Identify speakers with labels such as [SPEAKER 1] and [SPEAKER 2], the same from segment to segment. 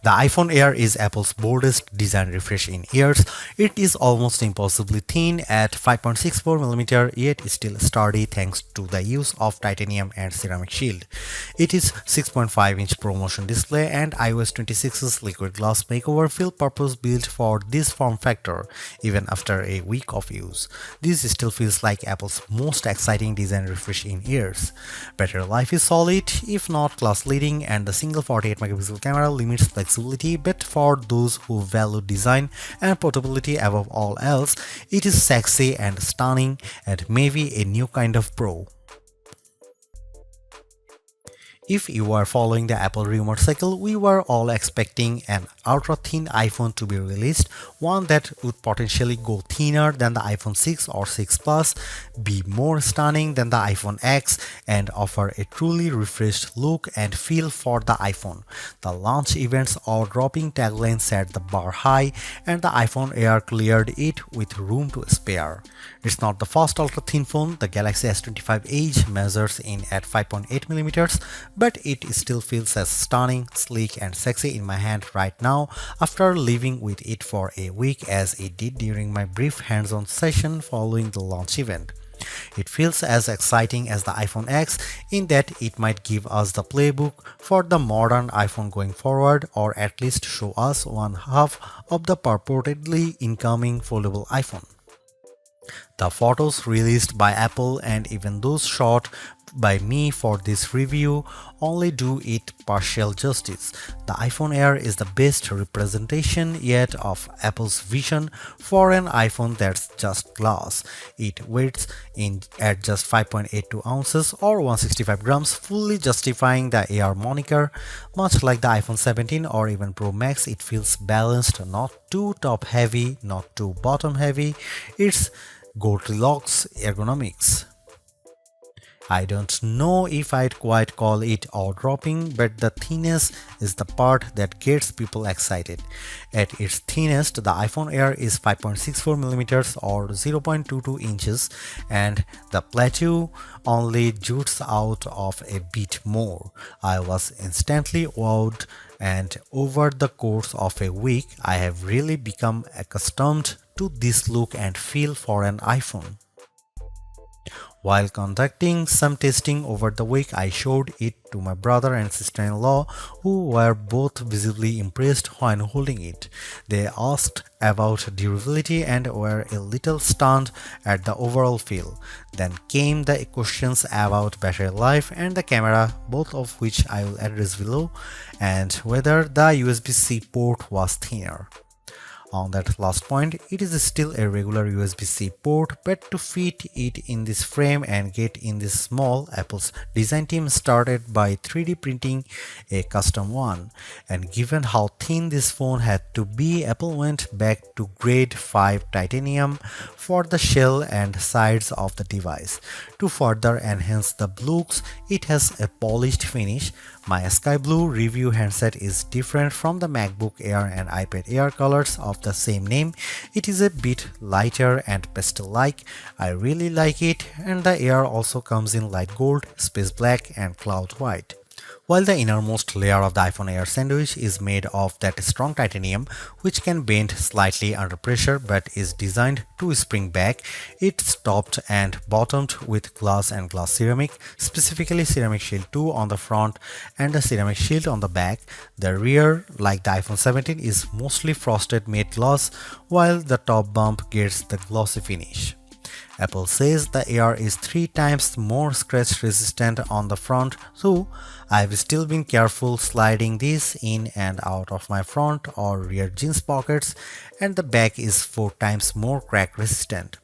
[SPEAKER 1] The iPhone Air is Apple's boldest design refresh in years. It is almost impossibly thin at 5.64mm, yet still sturdy thanks to the use of titanium and ceramic shield. It is 6.5-inch ProMotion display and iOS 26's liquid glass makeover feel purpose-built for this form factor, even after a week of use. This still feels like Apple's most exciting design refresh in years. Battery life is solid, if not class-leading, and the single 48-megapixel camera limits flexibility, but for those who value design and portability above all else, it is sexy and stunning and maybe a new kind of pro. If you are following the Apple rumor cycle, we were all expecting an ultra-thin iPhone to be released, one that would potentially go thinner than the iPhone 6 or 6 Plus, be more stunning than the iPhone X, and offer a truly refreshed look and feel for the iPhone. The launch event's awe-dropping tagline set the bar high, and the iPhone Air cleared it with room to spare. It's not the first ultra-thin phone. The Galaxy S25 Edge measures in at 5.8mm, but it still feels as stunning, sleek, and sexy in my hand right now after living with it for a week as it did during my brief hands-on session following the launch event. It feels as exciting as the iPhone X in that it might give us the playbook for the modern iPhone going forward, or at least show us one half of the purportedly incoming foldable iPhone. The photos released by Apple and even those shot by me for this review only do it partial justice. The iPhone Air is the best representation yet of Apple's vision for an iPhone that's just glass. It weighs in at just 5.82 ounces or 165 grams, fully justifying the Air moniker. Much like the iPhone 17 or even Pro Max, it feels balanced, not too top heavy, not too bottom heavy. It's Goldilocks ergonomics. I don't know if I'd quite call it awe-dropping, but the thinness is the part that gets people excited. At its thinnest, the iPhone Air is 5.64mm or 0.22 inches, and the plateau only jutes out of a bit more. I was instantly wowed, and over the course of a week, I have really become accustomed to this look and feel for an iPhone. While conducting some testing over the week, I showed it to my brother and sister-in-law, who were both visibly impressed when holding it. They asked about durability and were a little stunned at the overall feel. Then came the questions about battery life and the camera, both of which I will address below, and whether the USB-C port was thinner. On that last point, it is still a regular USB-C port, but to fit it in this frame and get in this small, Apple's design team started by 3D printing a custom one. And given how thin this phone had to be, Apple went back to grade 5 titanium for the shell and sides of the device. To further enhance the looks, it has a polished finish. My sky blue review handset is different from the MacBook Air and iPad Air colors of the same name. It is a bit lighter and pastel-like. I really like it, and the Air also comes in light gold, space black, and cloud white. While the innermost layer of the iPhone Air sandwich is made of that strong titanium, which can bend slightly under pressure but is designed to spring back, it's topped and bottomed with glass and glass ceramic, specifically Ceramic Shield 2 on the front and the Ceramic Shield on the back. The rear, like the iPhone 17, is mostly frosted matte glass, while the top bump gets the glossy finish. Apple says the Air is 3 times more scratch resistant on the front, so I've still been careful sliding this in and out of my front or rear jeans pockets, and the back is 4 times more crack resistant.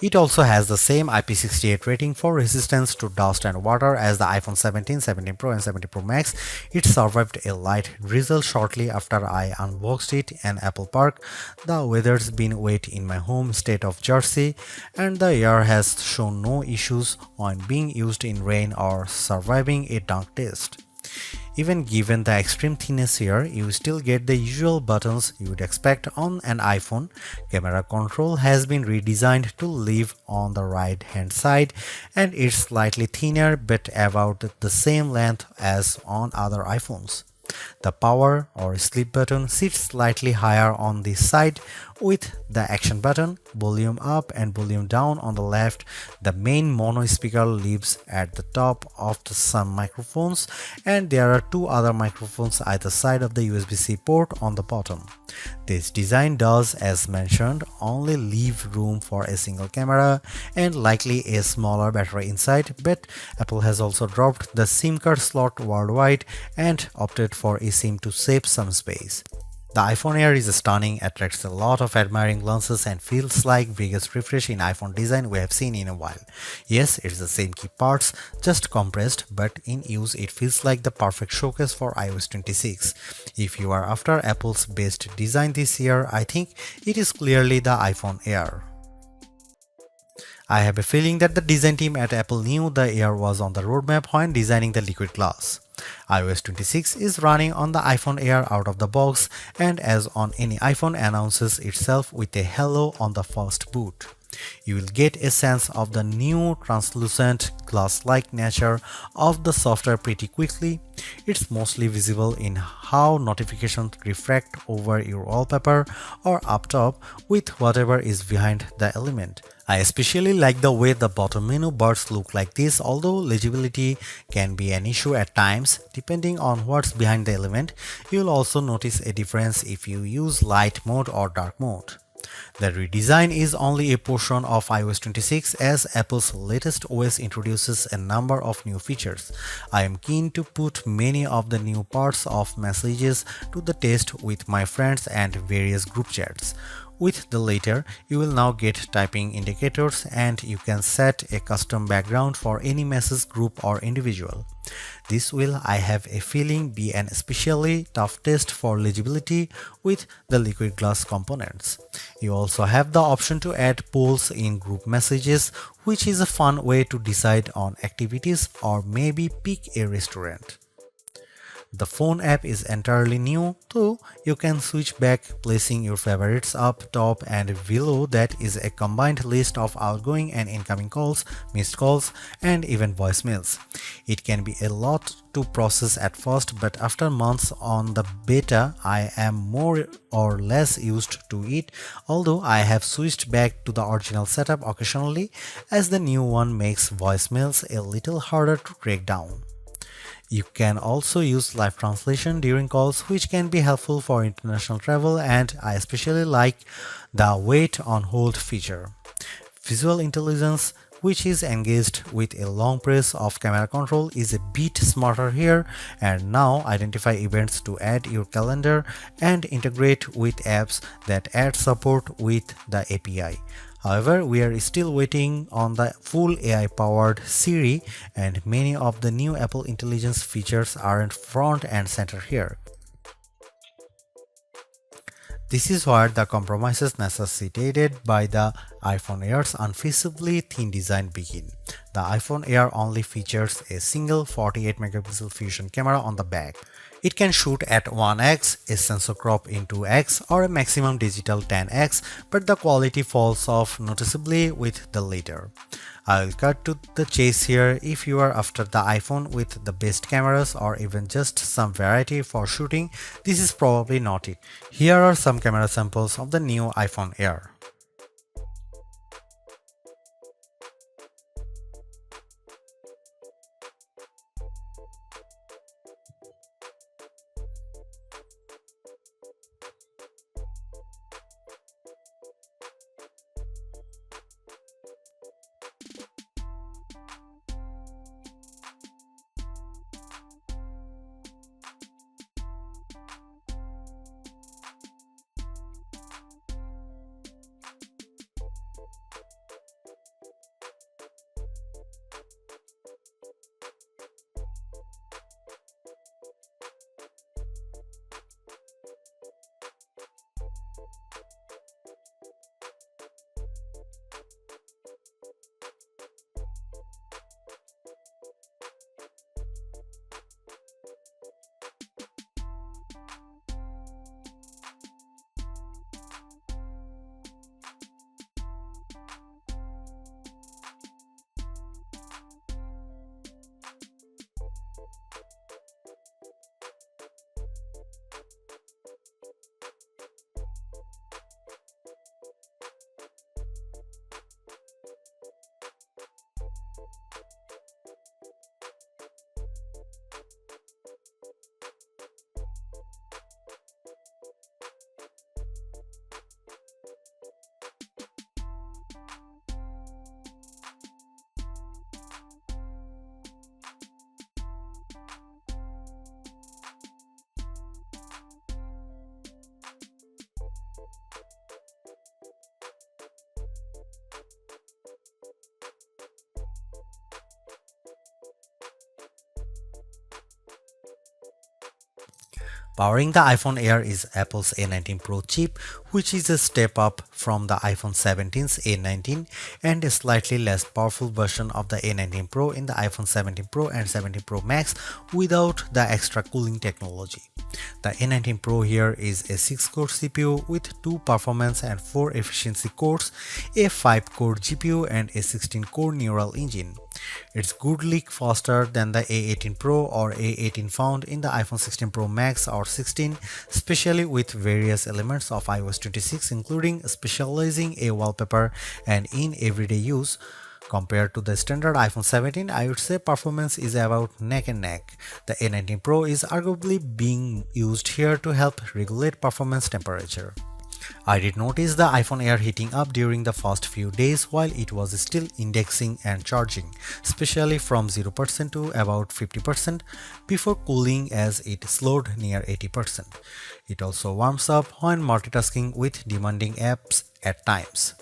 [SPEAKER 1] It also has the same IP68 rating for resistance to dust and water as the iPhone 17, 17 Pro and 17 Pro Max. It survived a light drizzle shortly after I unboxed it in Apple Park. The weather's been wet in my home state of Jersey, and the Air has shown no issues when being used in rain or surviving a dunk test. Even given the extreme thinness here, you still get the usual buttons you would expect on an iPhone. Camera control has been redesigned to live on the right hand side, and it's slightly thinner but about the same length as on other iPhones. The power or sleep button sits slightly higher on the side with the action button, volume up and volume down on the left. The main mono speaker lives at the top of some microphones, and there are two other microphones either side of the USB-C port on the bottom. This design does, as mentioned, only leave room for a single camera and likely a smaller battery inside, but Apple has also dropped the SIM card slot worldwide and opted for eSIM to save some space. The iPhone Air is stunning, attracts a lot of admiring glances, and feels like biggest refresh in iPhone design we have seen in a while. Yes, it's the same key parts, just compressed, but in use it feels like the perfect showcase for iOS 26. If you are after Apple's best design this year, I think it is clearly the iPhone Air. I have a feeling that the design team at Apple knew the Air was on the roadmap when designing the liquid glass. iOS 26 is running on the iPhone Air out of the box, and as on any iPhone, announces itself with a hello on the first boot. You will get a sense of the new translucent glass-like nature of the software pretty quickly. It's mostly visible in how notifications refract over your wallpaper or up top with whatever is behind the element. I especially like the way the bottom menu bars look like this, although legibility can be an issue at times depending on what's behind the element. You'll also notice a difference if you use light mode or dark mode. The redesign is only a portion of iOS 26 as Apple's latest OS introduces a number of new features. I am keen to put many of the new parts of messages to the test with my friends and various group chats. With the latter, you will now get typing indicators and you can set a custom background for any message group or individual. This will, I have a feeling, be an especially tough test for legibility with the liquid glass components. You also have the option to add polls in group messages, which is a fun way to decide on activities or maybe pick a restaurant. The phone app is entirely new, though you can switch back, placing your favorites up top, and below that is a combined list of outgoing and incoming calls, missed calls, and even voicemails. It can be a lot to process at first, but after months on the beta, I am more or less used to it, although I have switched back to the original setup occasionally, as the new one makes voicemails a little harder to track down. You can also use live translation during calls, which can be helpful for international travel, and I especially like the wait on hold feature. Visual intelligence, which is engaged with a long press of camera control, is a bit smarter here, and now identify events to add your calendar and integrate with apps that add support with the API. However, we are still waiting on the full AI-powered Siri, and many of the new Apple Intelligence features aren't front and center here. This is where the compromises necessitated by the iPhone Air's unfeasibly thin design begin. The iPhone Air only features a single 48-megapixel fusion camera on the back. It can shoot at 1x, a sensor crop in 2x, or a maximum digital 10x, but the quality falls off noticeably with the latter. I'll cut to the chase here. If you are after the iPhone with the best cameras or even just some variety for shooting, this is probably not it. Here are some camera samples of the new iPhone Air. Powering the iPhone Air is Apple's A19 Pro chip, which is a step up from the iPhone 17's A19 and a slightly less powerful version of the A19 Pro in the iPhone 17 Pro and 17 Pro Max without the extra cooling technology. The A19 Pro here is a 6-core CPU with 2 performance and 4 efficiency cores, a 5-core GPU and a 16-core neural engine. It's goodly faster than the A18 Pro or A18 found in the iPhone 16 Pro Max or 16, especially with various elements of iOS 26 including specializing a wallpaper and in everyday use. Compared to the standard iPhone 17, I would say performance is about neck and neck. The A19 Pro is arguably being used here to help regulate performance temperature. I did notice the iPhone Air heating up during the first few days while it was still indexing and charging, especially from 0% to about 50% before cooling as it slowed near 80%. It also warms up when multitasking with demanding apps at times.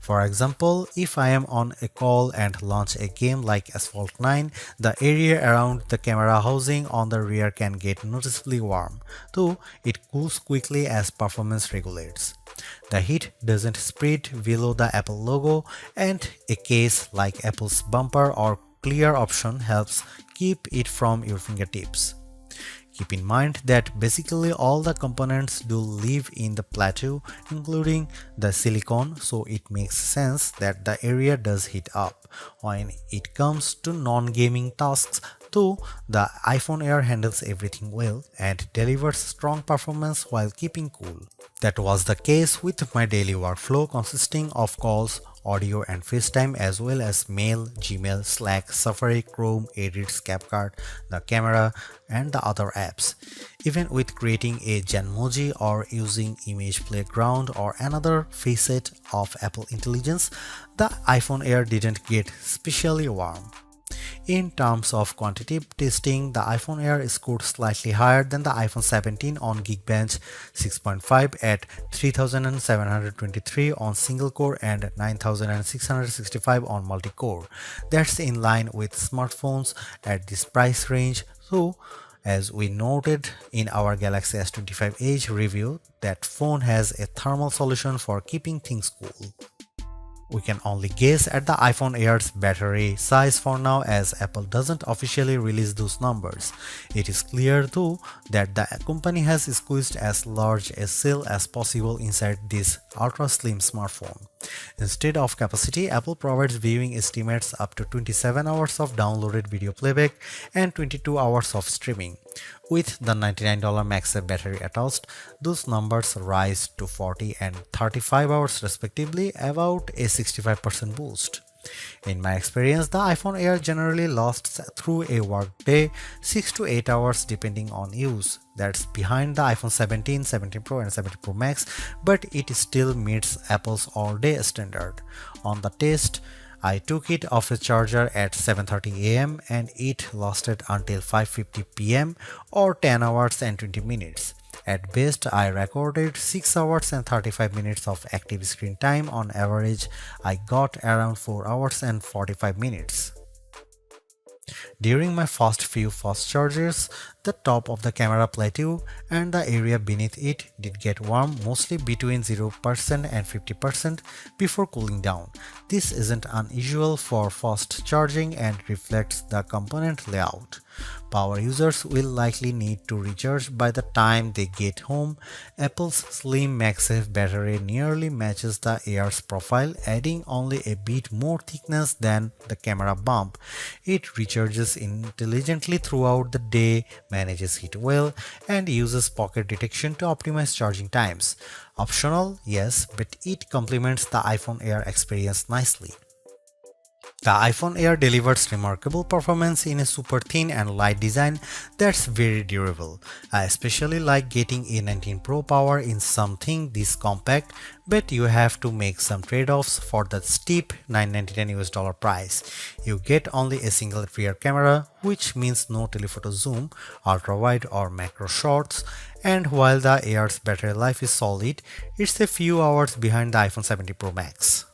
[SPEAKER 1] For example, if I am on a call and launch a game like Asphalt 9, the area around the camera housing on the rear can get noticeably warm, though it cools quickly as performance regulates. The heat doesn't spread below the Apple logo, and a case like Apple's bumper or clear option helps keep it from your fingertips. Keep in mind that basically all the components do live in the plateau, including the silicone, so it makes sense that the area does heat up. When it comes to non-gaming tasks, though, the iPhone Air handles everything well and delivers strong performance while keeping cool. That was the case with my daily workflow consisting of calls, audio and FaceTime as well as mail, Gmail, Slack, Safari, Chrome, Edits, CapCut, the camera and the other apps. Even with creating a Genmoji or using Image Playground or another facet of Apple Intelligence, the iPhone Air didn't get especially warm. In terms of quantitative testing, the iPhone Air scored slightly higher than the iPhone 17 on Geekbench 6.5 at 3723 on single-core and 9665 on multi-core. That's in line with smartphones at this price range, though as we noted in our Galaxy S25 Edge review, that phone has a thermal solution for keeping things cool. We can only guess at the iPhone Air's battery size for now as Apple doesn't officially release those numbers. It is clear though that the company has squeezed as large a cell as possible inside this ultra slim smartphone. Instead of capacity, Apple provides viewing estimates up to 27 hours of downloaded video playback and 22 hours of streaming. With the $99 MagSafe battery attached, those numbers rise to 40 and 35 hours respectively, about a 65% boost. In my experience, the iPhone Air generally lasts through a workday 6 to 8 hours depending on use. That's behind the iPhone 17, 17 Pro and 17 Pro Max, but it still meets Apple's all-day standard. On the test, I took it off a charger at 7:30 am and it lasted until 5:50 pm or 10 hours and 20 minutes. At best, I recorded 6 hours and 35 minutes of active screen time. On average, I got around 4 hours and 45 minutes. During my first few fast charges, the top of the camera plateau and the area beneath it did get warm, mostly between 0% and 50% before cooling down. This isn't unusual for fast charging and reflects the component layout. Power users will likely need to recharge by the time they get home. Apple's slim MagSafe battery nearly matches the Air's profile, adding only a bit more thickness than the camera bump. It recharges intelligently throughout the day, manages heat well, and uses pocket detection to optimize charging times. Optional, yes, but it complements the iPhone Air experience nicely. The iPhone Air delivers remarkable performance in a super thin and light design that's very durable. I especially like getting A19 Pro power in something this compact, but you have to make some trade-offs for the steep $999 price. You get only a single rear camera, which means no telephoto zoom, ultra-wide or macro shots, and while the Air's battery life is solid, it's a few hours behind the iPhone 17 Pro Max.